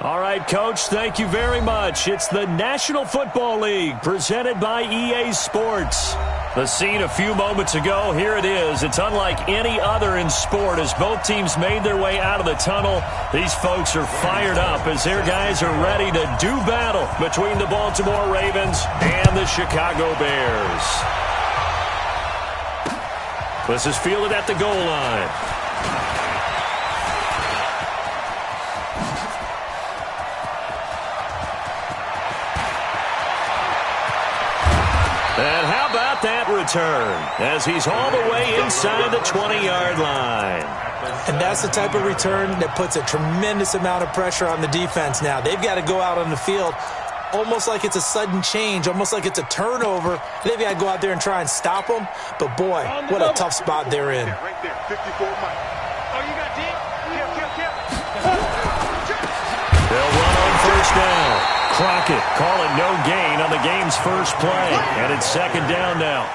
All right, Coach, thank you very much. It's the National Football League presented by EA Sports. The scene a few moments ago, here it is. It's unlike any other in sport as both teams made their way out of the tunnel. These folks are fired up as their guys are ready to do battle between the Baltimore Ravens and the Chicago Bears. This is fielded at the goal line. And how about that return as he's all the way inside the 20-yard line. And that's the type of return that puts a tremendous amount of pressure on the defense now. They've got to go out on the field almost like it's a sudden change, almost like it's a turnover. They've got to go out there and try and stop them. But, boy, what a tough spot they're in. Right there, 54 Mike. Oh, you got deep? They'll run on first down. Crockett calling no gain on the game's first play. And it's second down now.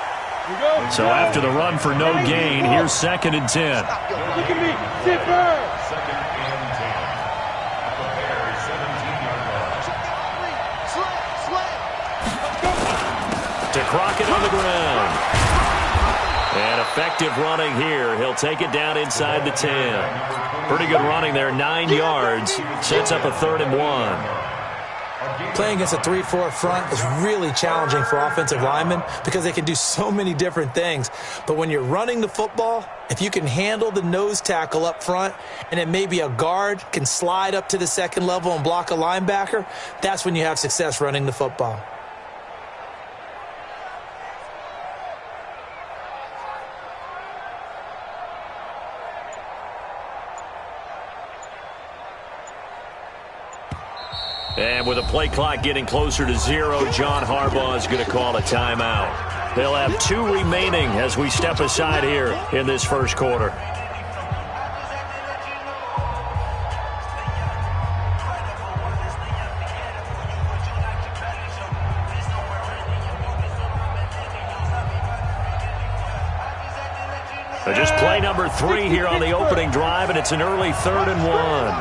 So after the run for no gain, here's 2nd and 10. Look at me. Zipper. 2nd and 10. At the Bears' 17-yard line. To Crockett on the ground. And effective running here. He'll take it down inside the 10. Pretty good running there, 9 yards. Sets up a 3rd and 1. Playing against a 3-4 front is really challenging for offensive linemen because they can do so many different things. But when you're running the football, if you can handle the nose tackle up front and then maybe a guard can slide up to the second level and block a linebacker, that's when you have success running the football. And with a play clock getting closer to 0, John Harbaugh is going to call a timeout. They'll have 2 remaining as we step aside here in this first quarter. So just play number 3 here on the opening drive, and it's an early 3rd and 1.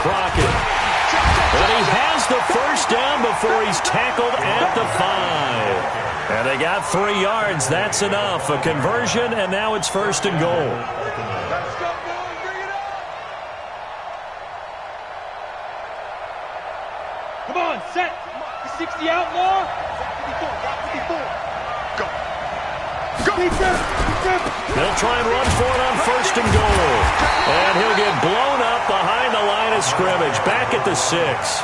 Crockett. But he has the first down before he's tackled at the 5. And they got 3 yards. That's enough. A conversion, and now it's 1st and goal. Let's go, boys. Bring it up. Come on, set. The 60 outlaw. 54. Go. They'll try and run for it on 1st and goal. And he'll get blown up behind the line of scrimmage. Back at the 6.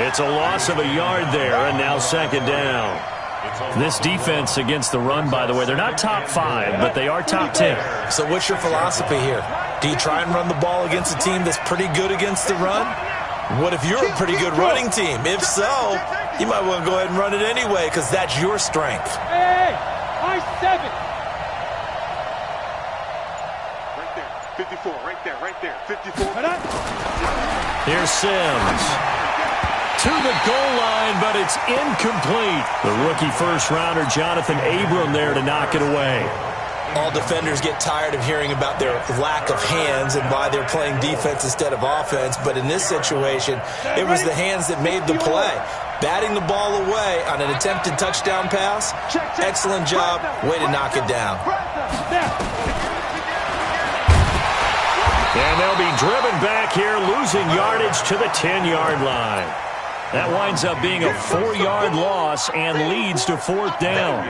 It's a loss of a yard there, and now 2nd down. This defense against the run, by the way, they're not top 5, but they are top 10. So what's your philosophy here? Do you try and run the ball against a team that's pretty good against the run? What if you're a pretty good running team? If so, you might want to go ahead and run it anyway because that's your strength. Hey, high 7. Right there, 54, right there, 54. Here's Sims. To the goal line, but it's incomplete. The rookie first-rounder, Jonathan Abram, there to knock it away. All defenders get tired of hearing about their lack of hands and why they're playing defense instead of offense. But in this situation, it was the hands that made the play. Batting the ball away on an attempted touchdown pass. Excellent job. Way to knock it down. And they'll be driven back here, losing yardage to the 10-yard line. That winds up being a 4-yard loss and leads to 4th down.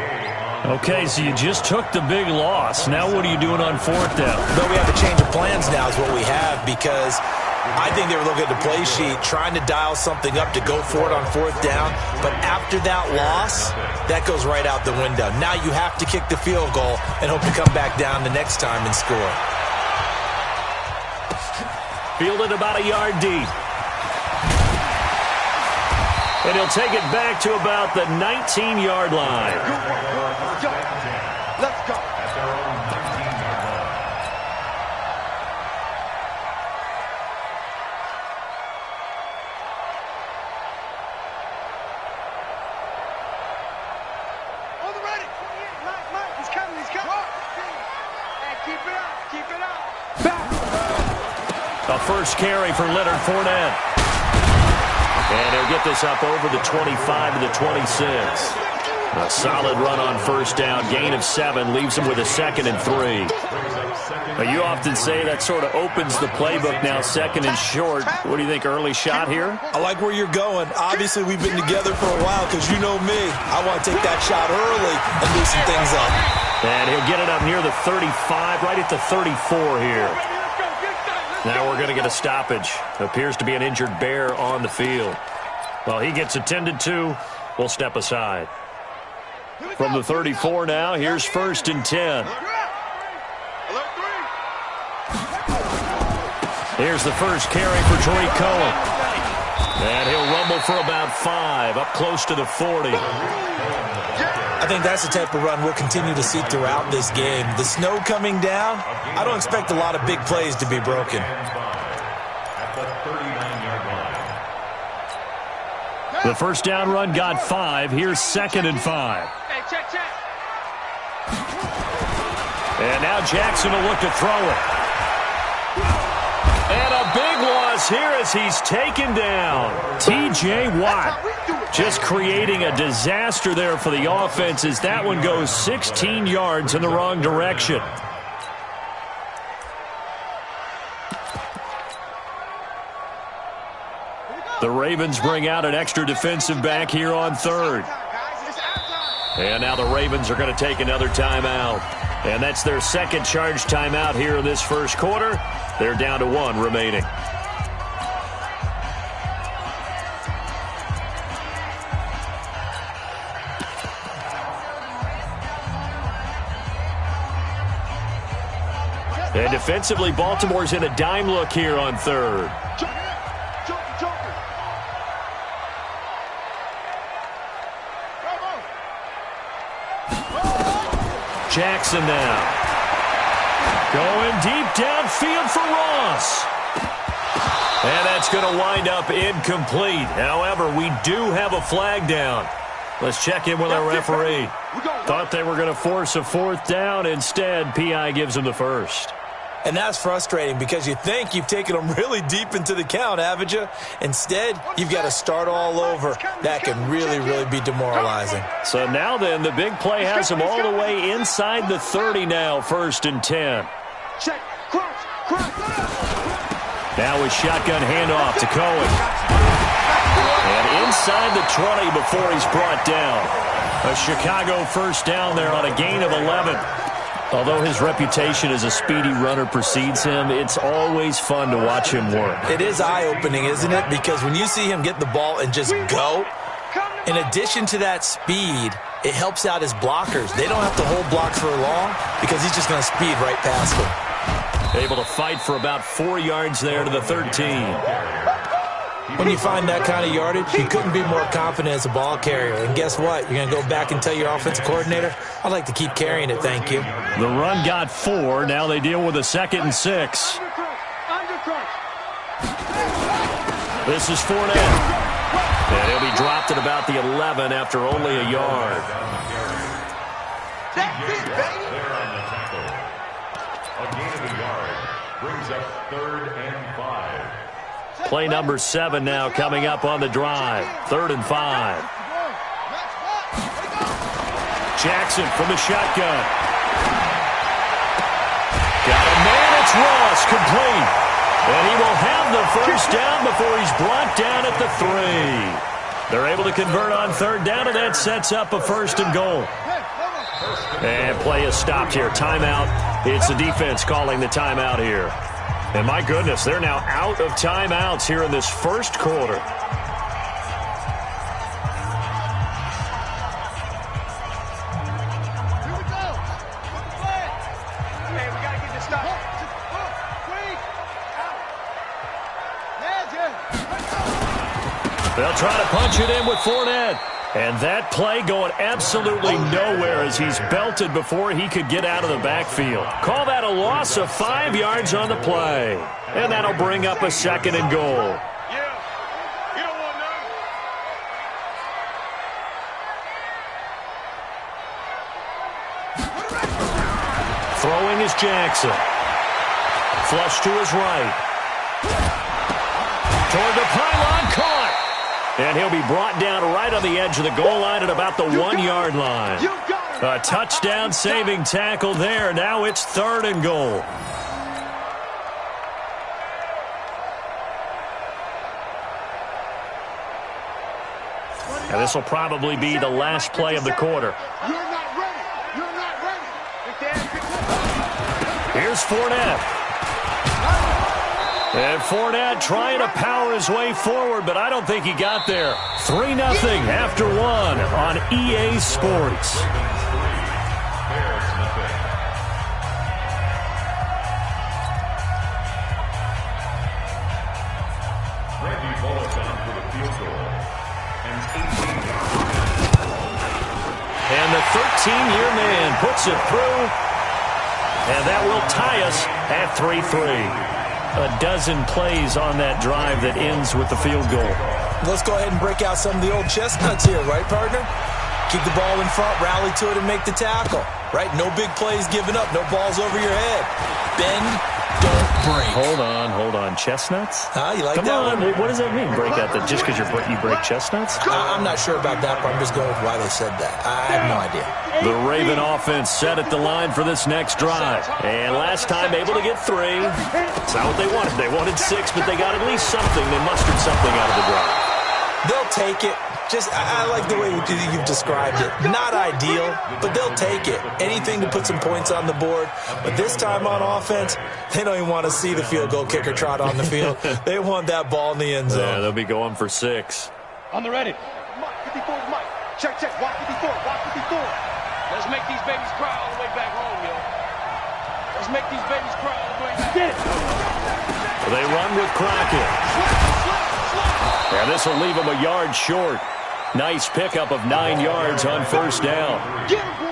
Okay, so you just took the big loss. Now what are you doing on 4th down? But we have a change of plans now is what we have because I think they were looking at the play sheet, trying to dial something up to go for it on 4th down. But after that loss, that goes right out the window. Now you have to kick the field goal and hope to come back down the next time and score. Fielded about a yard deep. And he'll take it back to about the 19-yard line. Let's go. On the ready. Mike, he's coming. Hey, keep it up. Back. A first carry for Leonard Fournette. And he'll get this up over the 25 to the 26. A solid run on first down. Gain of 7 leaves him with a 2nd and 3. Now, you often say that sort of opens the playbook now, 2nd and short. What do you think, early shot here? I like where you're going. Obviously, we've been together for a while because you know me. I want to take that shot early and loosen things up. And he'll get it up near the 35, right at the 34 here. Now we're going to get a stoppage. Appears to be an injured Bear on the field. Well, he gets attended to. We'll step aside. From the 34 now, here's 1st and 10. Here's the first carry for Tariq Cohen. And he'll rumble for about 5, up close to the 40. I think that's the type of run we'll continue to see throughout this game. The snow coming down, I don't expect a lot of big plays to be broken. The first down run got 5. Here's 2nd and 5. And now Jackson will look to throw it. And a big loss here as he's taken down. T.J. Watt just creating a disaster there for the offense as that one goes 16 yards in the wrong direction. The Ravens bring out an extra defensive back here on 3rd. And now the Ravens are going to take another timeout. And that's their 2nd charge timeout here in this first quarter. They're down to 1 remaining. And defensively, Baltimore's in a dime look here on 3rd. Jackson now. Going deep downfield for Ross. And that's going to wind up incomplete. However, we do have a flag down. Let's check in with our referee. Thought they were going to force a 4th down. Instead, P.I. gives them the first. And that's frustrating because you think you've taken them really deep into the count, haven't you? Instead, you've got to start all over. That can really, really be demoralizing. So now then, the big play has them all the way inside the 30 now, 1st and 10. Now with shotgun handoff to Cohen. And inside the 20 before he's brought down. A Chicago first down there on a gain of 11. Although his reputation as a speedy runner precedes him, it's always fun to watch him work. It is eye-opening, isn't it? Because when you see him get the ball and just go, in addition to that speed, it helps out his blockers. They don't have to hold blocks for long because he's just going to speed right past them. Able to fight for about 4 yards there to the 13. When you find that kind of yardage, you couldn't be more confident as a ball carrier. And guess what? You're going to go back and tell your offensive coordinator, I'd like to keep carrying it, thank you. The run got 4. Now they deal with a 2nd and 6. This is Fournette. And he'll be dropped at about the 11 after only a yard. That's it, baby. There on the tackle. A gain of a yard brings up 3rd and 5. Play number 7 now coming up on the drive. 3rd and 5. Jackson from the shotgun. Got a man, it's Ross, complete. And he will have the first down before he's brought down at the 3. They're able to convert on 3rd down, and that sets up a 1st and goal. And play is stopped here. Timeout. It's the defense calling the timeout here. And my goodness, they're now out of timeouts here in this first quarter. Here we go. Hey, we got to get this stop. They'll try to punch it in with Fournette. And that play going absolutely nowhere as he's belted before he could get out of the backfield. Call that a loss of 5 yards on the play. And that'll bring up a 2nd and goal. Throwing is Jackson. Flush to his right. Toward the pylon, caught. And he'll be brought down right on the edge of the goal line at about the 1-yard line. A touchdown saving tackle there. Now it's 3rd and goal. And this will probably be the last play of the quarter. You're not ready. You're not ready. Here's Fournette. And Fournette trying to power his way forward, but I don't think he got there. 3-0 after 1 on EA Sports. And the 13-year man puts it through. And that will tie us at 3-3. A dozen plays on that drive that ends with the field goal. Let's go ahead and break out some of the old chestnuts here, right, partner? Keep the ball in front, rally to it, and make the tackle, right? No big plays given up, no balls over your head. Bend, don't break. Hold on. Chestnuts? You like Come that on. one? What does that mean, break out? Just because you break chestnuts? I'm not sure about that, but I'm just going with why they said that. I have no idea. The Raven offense set at the line for this next drive. And last time able to get 3. It's not what they wanted. They wanted 6, but they got at least something. They mustered something out of the drive. They'll take it. I like the way you've described it. Not ideal, but they'll take it. Anything to put some points on the board. But this time on offense, they don't even want to see the field goal kicker trot on the field. They want that ball in the end zone. Yeah, they'll be going for 6. On the ready. Mike, 54 is Mike. Check. Walk 54. Walk 54. Let's make these babies cry all the way back home, yo. Let's make these babies cry all the way back. Get it. They run with Crockett. And this will leave them a yard short. Nice pickup of 9 yards on 1st down. Get him, boy.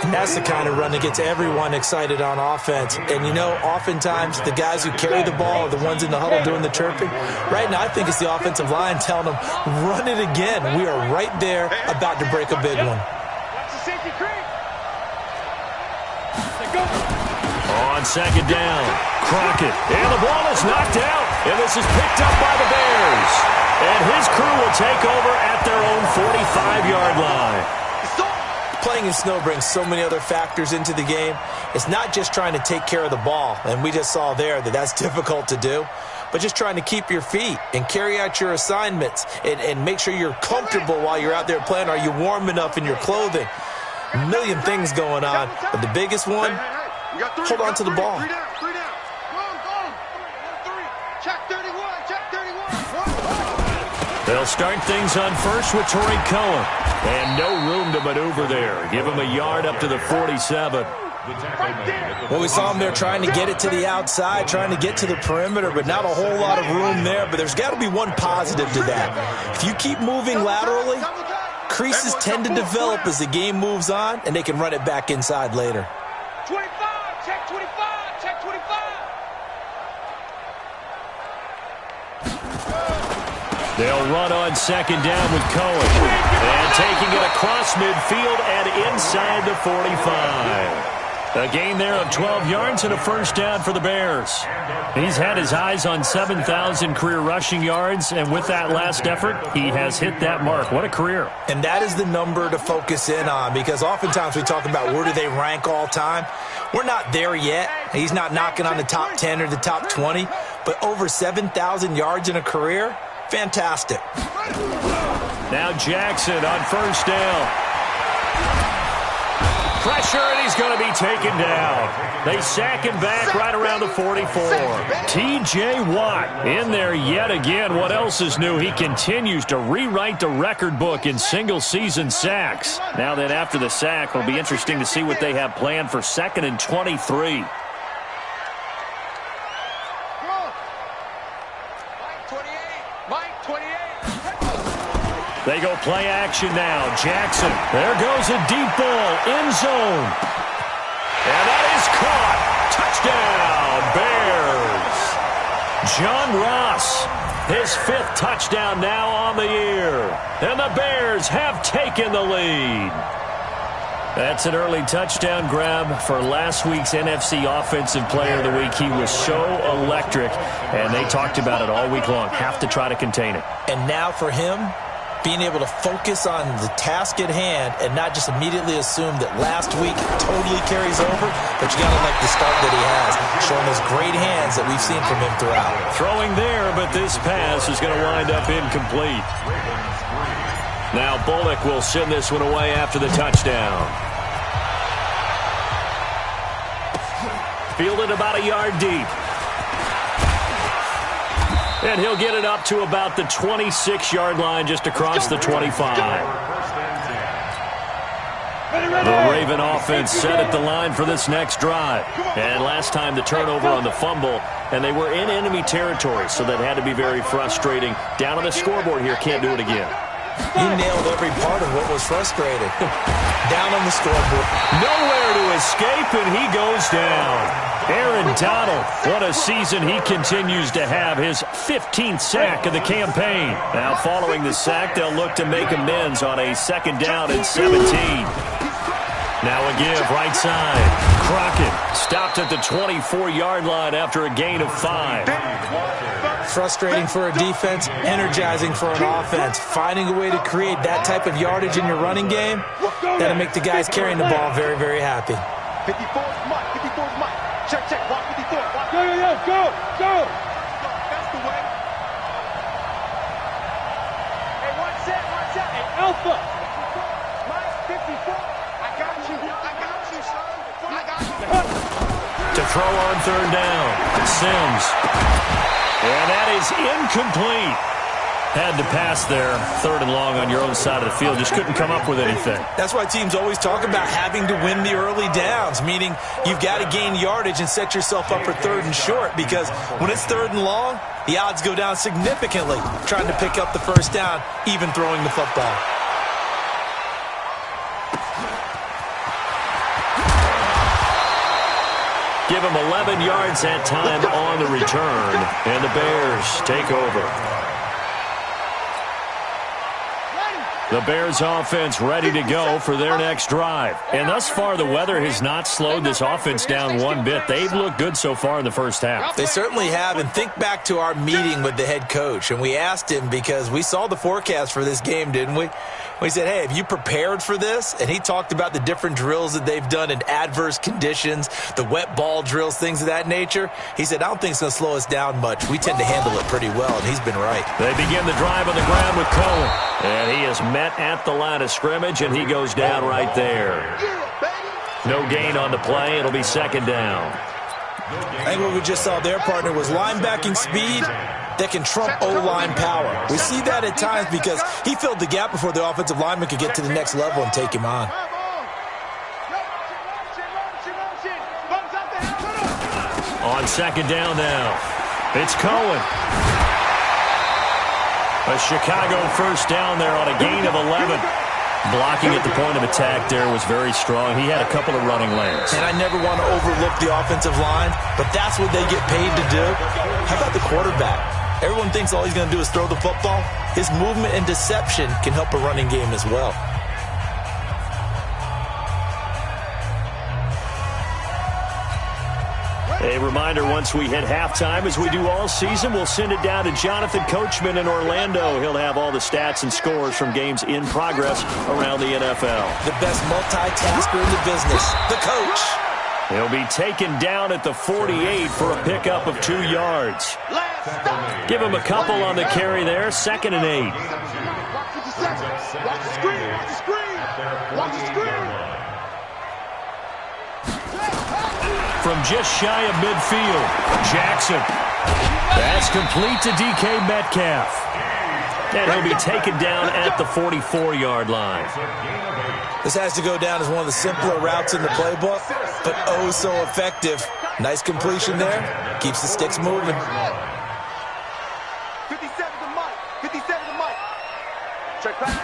And that's the kind of run that gets everyone excited on offense. And, oftentimes the guys who carry the ball are the ones in the huddle doing the chirping. Right now, I think it's the offensive line telling them, run it again. We are right there about to break a big one. Watch the safety creep. Go. On 2nd down, Crockett. And the ball is knocked out. And this is picked up by the Bears. And his crew will take over at their own 45-yard line. Playing in snow brings so many other factors into the game. It's not just trying to take care of the ball, and we just saw there that that's difficult to do, but just trying to keep your feet and carry out your assignments and make sure you're comfortable while you're out there playing. Are you warm enough in your clothing? A million things going on, but the biggest one, hold on to the ball. 3 down. Go. 3. Check 31. They'll start things on first with Torrey Cohen. And no room to maneuver there. Give him a yard up to the 47. Well, we saw him there trying to get it to the outside, trying to get to the perimeter, but not a whole lot of room there. But there's got to be one positive to that. If you keep moving laterally, creases tend to develop as the game moves on, and they can run it back inside later. 25. Check 25. Check 25. They'll run on 2nd down with Cohen. And taking it across midfield and inside the 45. A gain there of 12 yards and a 1st down for the Bears. He's had his eyes on 7,000 career rushing yards, and with that last effort, he has hit that mark. What a career. And that is the number to focus in on, because oftentimes we talk about where do they rank all time. We're not there yet. He's not knocking on the top 10 or the top 20, but over 7,000 yards in a career, fantastic. Now Jackson on 1st down. Pressure, and he's going to be taken down. They sack him back right around the 44. T.J. Watt in there yet again. What else is new? He continues to rewrite the record book in single-season sacks. Now then, after the sack, it'll be interesting to see what they have planned for 2nd and 23. They go play action now. Jackson. There goes a deep ball. End zone. And that is caught. Touchdown, Bears. John Ross. His 5th touchdown now on the year. And the Bears have taken the lead. That's an early touchdown grab for last week's NFC Offensive Player of the Week. He was so electric, and they talked about it all week long. Have to try to contain it. And now for him, being able to focus on the task at hand and not just immediately assume that last week totally carries over, but you got to like the start that he has, showing those great hands that we've seen from him throughout. Throwing there, but this pass is going to wind up incomplete. Now Bullock will send this one away after the touchdown. Fielded about a yard deep. And he'll get it up to about the 26-yard line just across the 25. The Raven offense set at the line for this next drive. And last time the turnover on the fumble, and they were in enemy territory, so that had to be very frustrating. Down on the scoreboard here, can't do it again. He nailed every part of what was frustrating. Down on the scoreboard. Nowhere to escape, and he goes down. Aaron Donald, what a season he continues to have, his 15th sack of the campaign. Now following the sack, they'll look to make amends on a 2nd down and 17. Now a give, right side. Crockett stopped at the 24-yard line after a gain of 5. Frustrating for a defense, energizing for an offense. Finding a way to create that type of yardage in your running game, that'll make the guys carrying the ball very, very happy. 54's Mike. 54's Mike. Check, check. Walk 54. Walk. Go. That's the way. Hey, one set. Hey, Alpha. Mike, 54. I got you, son. I got you. To throw on 3rd down. Sims. And that is incomplete. Had to pass there, 3rd and long on your own side of the field. Just couldn't come up with anything. That's why teams always talk about having to win the early downs, meaning you've got to gain yardage and set yourself up for 3rd and short, because when it's 3rd and long, the odds go down significantly trying to pick up the 1st down, even throwing the football. Give him 11 yards that time on the return, and the Bears take over. The Bears offense ready to go for their next drive. And thus far, the weather has not slowed this offense down one bit. They've looked good so far in the first half. They certainly have. And think back to our meeting with the head coach. And we asked him, because we saw the forecast for this game, didn't we? We said, hey, have you prepared for this? And he talked about the different drills that they've done in adverse conditions, the wet ball drills, things of that nature. He said, I don't think it's going to slow us down much. We tend to handle it pretty well, and he's been right. They begin the drive on the ground with Cohen. And he is met at the line of scrimmage, and he goes down right there. No gain on the play. It'll be 2nd down. I think what we just saw there, partner, was linebacking speed that can trump O-line power. We see that at times because he filled the gap before the offensive lineman could get to the next level and take him on. On 2nd down now, it's Cohen. A Chicago 1st down there on a gain of 11. Blocking at the point of attack there was very strong. He had a couple of running lanes. And I never want to overlook the offensive line, but that's what they get paid to do. How about the quarterback? Everyone thinks all he's going to do is throw the football. His movement and deception can help a running game as well. A reminder, once we hit halftime, as we do all season, we'll send it down to Jonathan Coachman in Orlando. He'll have all the stats and scores from games in progress around the NFL. The best multitasker in the business, the coach. He'll be taken down at the 48 for a pickup of 2 yards. Give him a couple on the carry there, 2nd and 8. Watch the screen. Watch the screen. From just shy of midfield, Jackson. That's complete to DK Metcalf. And he'll be taken down at the 44-yard line. This has to go down as one of the simpler routes in the playbook, but oh so effective. Nice completion there. Keeps the sticks moving. 57 to Mike. 57 to Mike. Check back.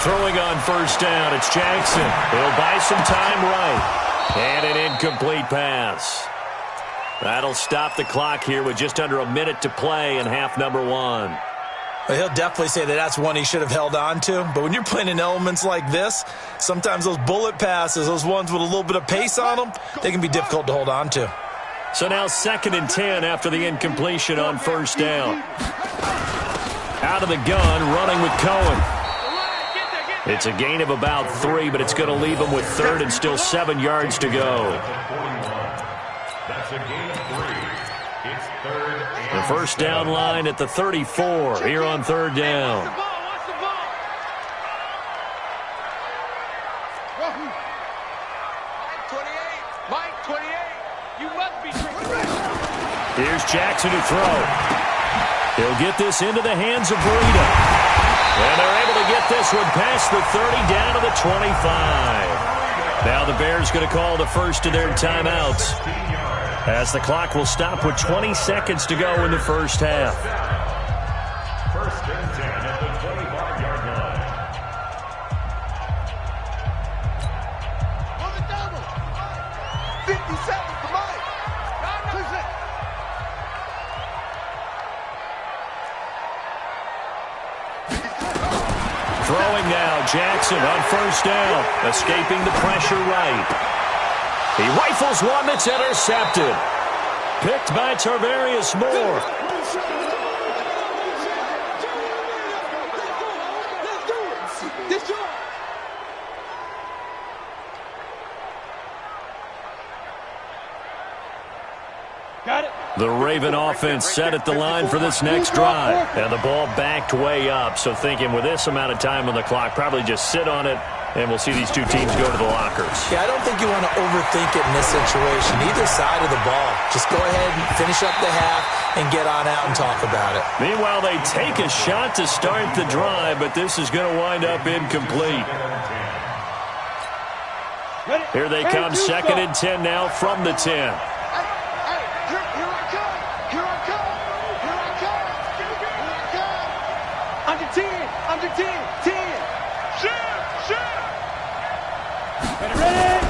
Throwing on 1st down, it's Jackson. He'll buy some time right. And an incomplete pass. That'll stop the clock here with just under a minute to play in half number 1. Well, he'll definitely say that that's one he should have held on to. But when you're playing in elements like this, sometimes those bullet passes, those ones with a little bit of pace on them, they can be difficult to hold on to. So now 2nd and 10 after the incompletion on 1st down. Out of the gun, running with Cohen. It's a gain of about 3, but it's going to leave him with 3rd and still 7 yards to go. That's a gain of 3. It's 3rd and The 1st down line at the 34 here on 3rd down. Mike, 28. You must be drinking. Here's Jackson to throw. He'll get this into the hands of Breida. And they're able to get this one past the 30 down to the 25. Now the Bears going to call the first of their timeouts, as the clock will stop with 20 seconds to go in the first half. 1st and 10 at the 25-yard line. On the double. 57 for Mike. Throwing now, Jackson on 1st down, escaping the pressure right. He rifles one that's intercepted. Picked by Tarvarius Moore. Got it. The Raven offense set at the line for this next drive. And the ball backed way up, so thinking with this amount of time on the clock, probably just sit on it, and we'll see these two teams go to the lockers. Yeah, I don't think you want to overthink it in this situation, either side of the ball. Just go ahead and finish up the half and get on out and talk about it. Meanwhile, they take a shot to start the drive, but this is going to wind up incomplete. Here they come, 2nd and 10 now from the 10. Under 10, 10. Ready?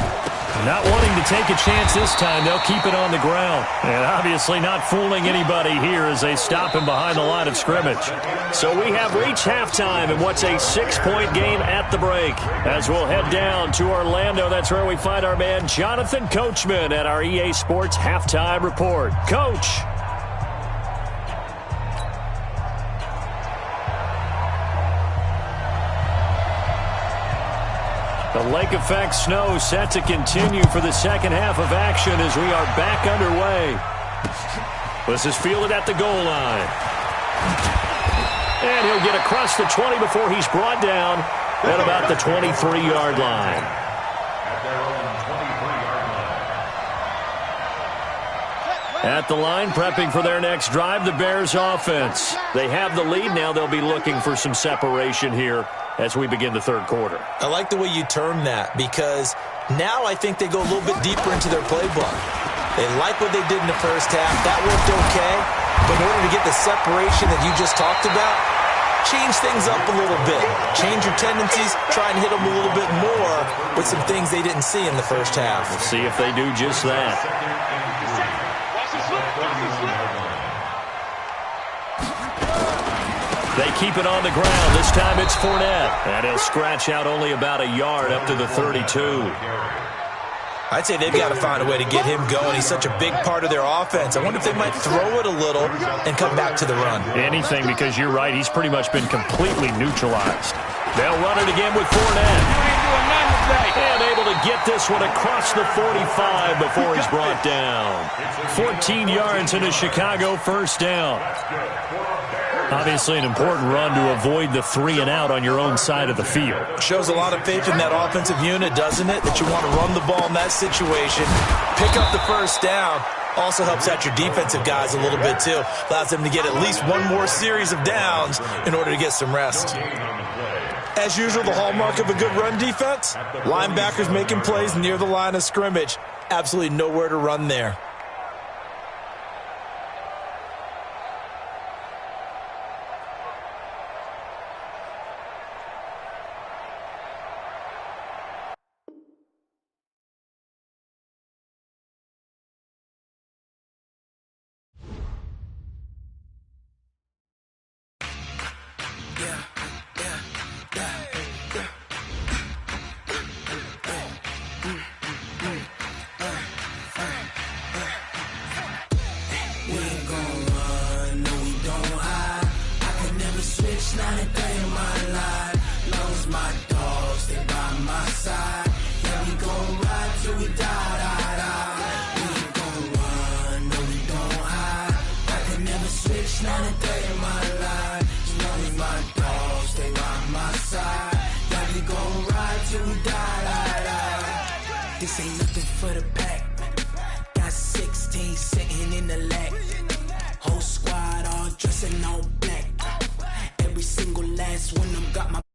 Not wanting to take a chance this time, they'll keep it on the ground. And obviously not fooling anybody here as they stop him behind the line of scrimmage. So we have reached halftime in what's a 6-point game at the break. As we'll head down to Orlando, that's where we find our man Jonathan Coachman at our EA Sports Halftime Report. Coach. The lake effect snow set to continue for the second half of action as we are back underway. This is fielded at the goal line. And he'll get across the 20 before he's brought down at about the 23-yard line. At their own 23-yard line. At the line, prepping for their next drive, the Bears offense. They have the lead. Now they'll be looking for some separation here as we begin the third quarter. I like the way you term that, because now I think they go a little bit deeper into their playbook. They like what they did in the first half. That worked okay. But in order to get the separation that you just talked about, change things up a little bit. Change your tendencies. Try and hit them a little bit more with some things they didn't see in the first half. We'll see if they do just that. They keep it on the ground. This time it's Fournette. And he'll scratch out only about a yard up to the 32. I'd say they've got to find a way to get him going. He's such a big part of their offense. I wonder if they might throw it a little and come back to the run. Anything, because you're right. He's pretty much been completely neutralized. They'll run it again with Fournette. And able to get this one across the 45 before he's brought down. 14 yards and a Chicago first down. Obviously an important run to avoid the 3-and-out on your own side of the field. Shows a lot of faith in that offensive unit, doesn't it? That you want to run the ball in that situation. Pick up the first down. Also helps out your defensive guys a little bit, too. Allows them to get at least one more series of downs in order to get some rest. As usual, the hallmark of a good run defense, linebackers making plays near the line of scrimmage. Absolutely nowhere to run there. This ain't nothing for the pack. Got 16 sitting in the lap. Whole squad all dressing all black. Every single last one of them got my